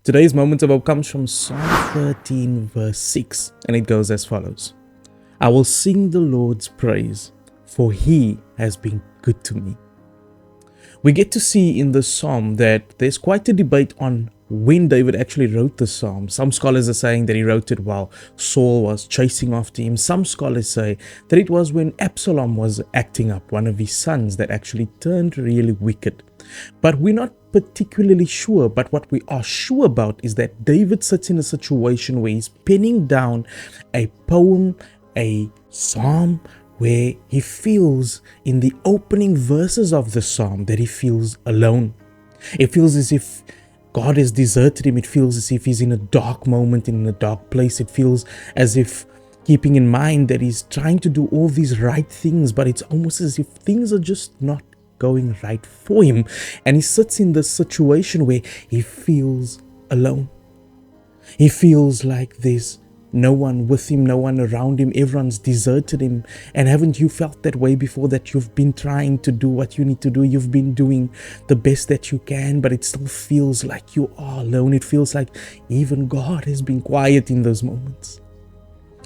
Today's moment of hope comes from Psalm 13 verse 6, and it goes as follows. I will sing the Lord's praise, for he has been good to me. We get to see in this psalm that there's quite a debate on when David actually wrote the psalm. Some scholars are saying that he wrote it while Saul was chasing after him. Some scholars say that it was when Absalom was acting up, one of his sons that actually turned really wicked. But we're not particularly sure. But what we are sure about is that David sits in a situation where he's penning down a poem, a psalm, where he feels in the opening verses of the psalm that he feels alone. It feels as if God has deserted him. It feels as if he's in a dark moment, in a dark place. It feels as if, keeping in mind that he's trying to do all these right things, but it's almost as if things are just not going right for him. And he sits in this situation where he feels alone. He feels like there's no one with him, no one around him, everyone's deserted him. And haven't you felt that way before, that you've been trying to do what you need to do? You've been doing the best that you can, but it still feels like you are alone. It feels like even God has been quiet in those moments.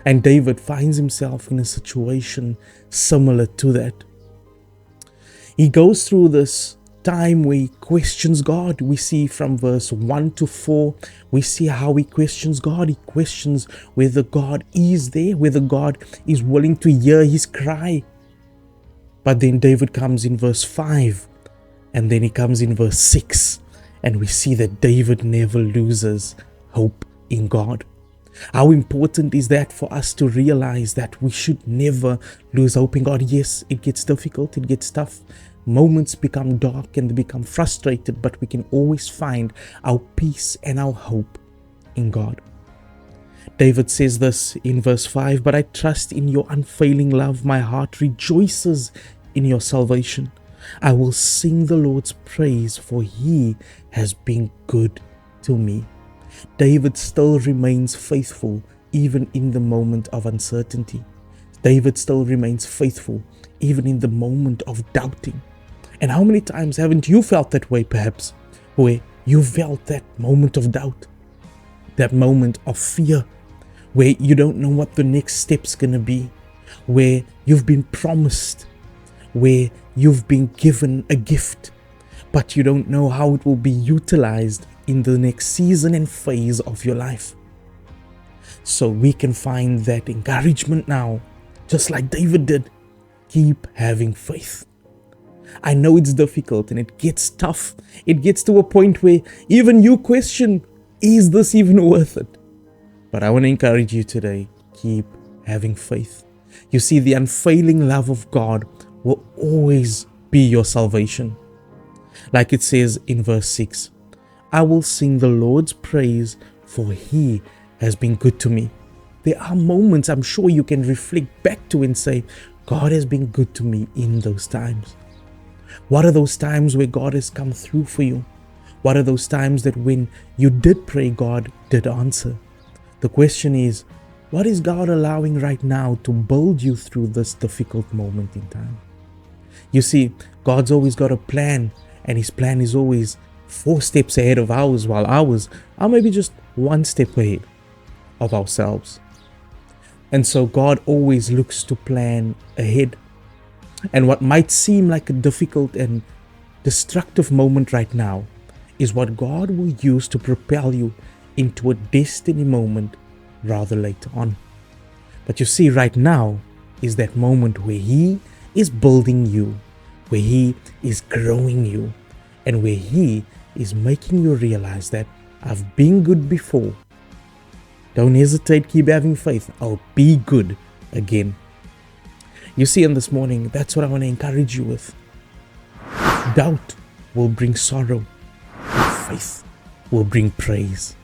And David finds himself in a situation similar to that. He goes through this time where he questions God. We see from verse 1 to 4, we see how he questions God. He questions whether God is there, whether God is willing to hear his cry. But then David comes in verse 5, and then he comes in verse 6, and we see that David never loses hope in God. How important is that for us to realize that we should never lose hope in God? Yes, it gets difficult, it gets tough. Moments become dark and they become frustrated, but we can always find our peace and our hope in God. David says this in verse 5, but I trust in your unfailing love. My heart rejoices in your salvation. I will sing the Lord's praise, for he has been good to me. David still remains faithful even in the moment of uncertainty. David still remains faithful even in the moment of doubting. And how many times haven't you felt that way, perhaps, where you felt that moment of doubt, that moment of fear, where you don't know what the next step's going to be, where you've been promised, where you've been given a gift, but you don't know how it will be utilized in the next season and phase of your life. So we can find that encouragement now, just like David did. Keep having faith. I know it's difficult and it gets tough. It gets to a point where even you question, is this even worth it? But I want to encourage you today, keep having faith. You see, the unfailing love of God will always be your salvation. Like it says in verse 6, I will sing the Lord's praise, for he has been good to me. There are moments I'm sure you can reflect back to and say, God has been good to me in those times. What are those times where God has come through for you? What are those times that when you did pray, God did answer? The question is, what is God allowing right now to build you through this difficult moment in time? You see, God's always got a plan, and his plan is always 4 steps ahead of ours, while ours are maybe just 1 step ahead of ourselves. And so God always looks to plan ahead. And what might seem like a difficult and destructive moment right now is what God will use to propel you into a destiny moment rather later on. But you see, right now is that moment where he is building you, where he is growing you, and where he is making you realize that I've been good before. Don't hesitate, keep having faith. I'll be good again. You see, in this morning, that's what I want to encourage you with. Doubt will bring sorrow, but faith will bring praise.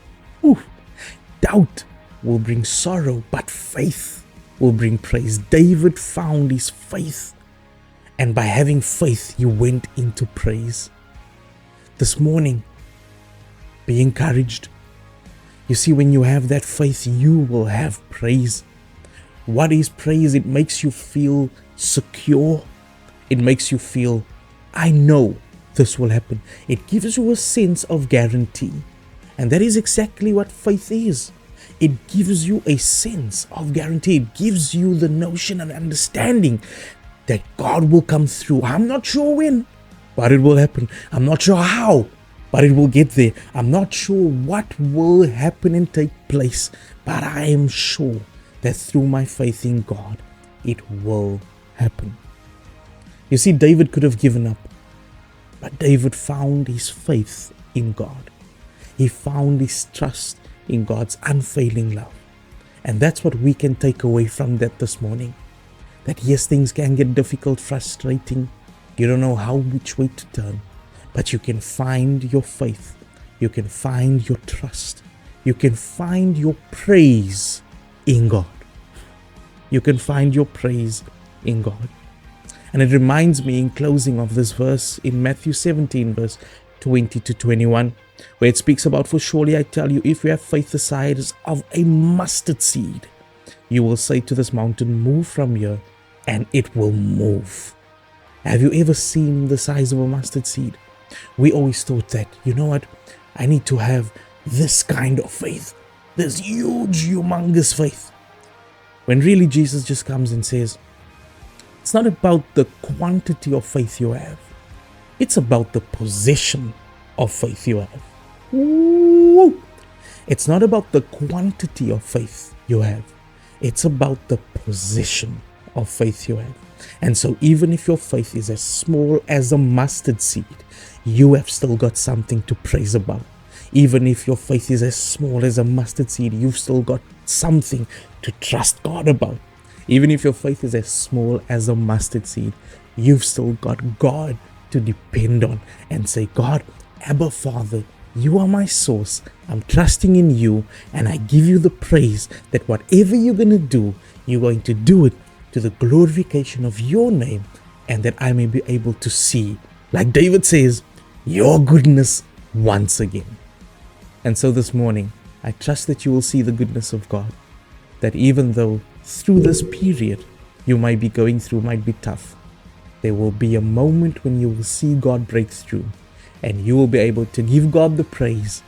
Doubt will bring sorrow, but faith will bring praise. David found his faith, and by having faith, he went into praise. This morning, be encouraged. You see, when you have that faith, you will have praise. What is praise? It makes you feel secure. It makes you feel, I know this will happen. It gives you a sense of guarantee. And that is exactly what faith is. It gives you a sense of guarantee. It gives you the notion and understanding that God will come through. I'm not sure when, but it will happen. I'm not sure how, but it will get there. I'm not sure what will happen and take place, but I am sure that through my faith in God, it will happen. You see, David could have given up, but David found his faith in God. He found his trust in God's unfailing love. And that's what we can take away from that this morning. That yes, things can get difficult, frustrating. You don't know which way to turn, but you can find your faith. You can find your trust. You can find your praise in God. You can find your praise in God. And it reminds me in closing of this verse in Matthew 17, verse 20 to 21, where it speaks about, for surely I tell you, if you have faith the size of a mustard seed, you will say to this mountain, move from here, and it will move. Have you ever seen the size of a mustard seed? We always thought that, you know what, I need to have this kind of faith, this huge, humongous faith. When really Jesus just comes and says, it's not about the quantity of faith you have. It's about the possession of faith you have. Woo! It's not about the quantity of faith you have. It's about the possession of faith you have. And so even if your faith is as small as a mustard seed, you have still got something to praise about. Even if your faith is as small as a mustard seed, you've still got something to trust God about. Even if your faith is as small as a mustard seed, you've still got God to depend on and say, God, Abba Father, you are my source. I'm trusting in you, and I give you the praise that whatever you're going to do, you're going to do it to the glorification of your name, and that I may be able to see, like David says, your goodness once again. And so this morning, I trust that you will see the goodness of God, that even though through this period you might be going through might be tough, there will be a moment when you will see God break through, and you will be able to give God the praise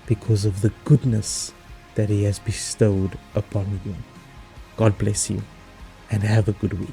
because of the goodness that He has bestowed upon you. God bless you, and have a good week.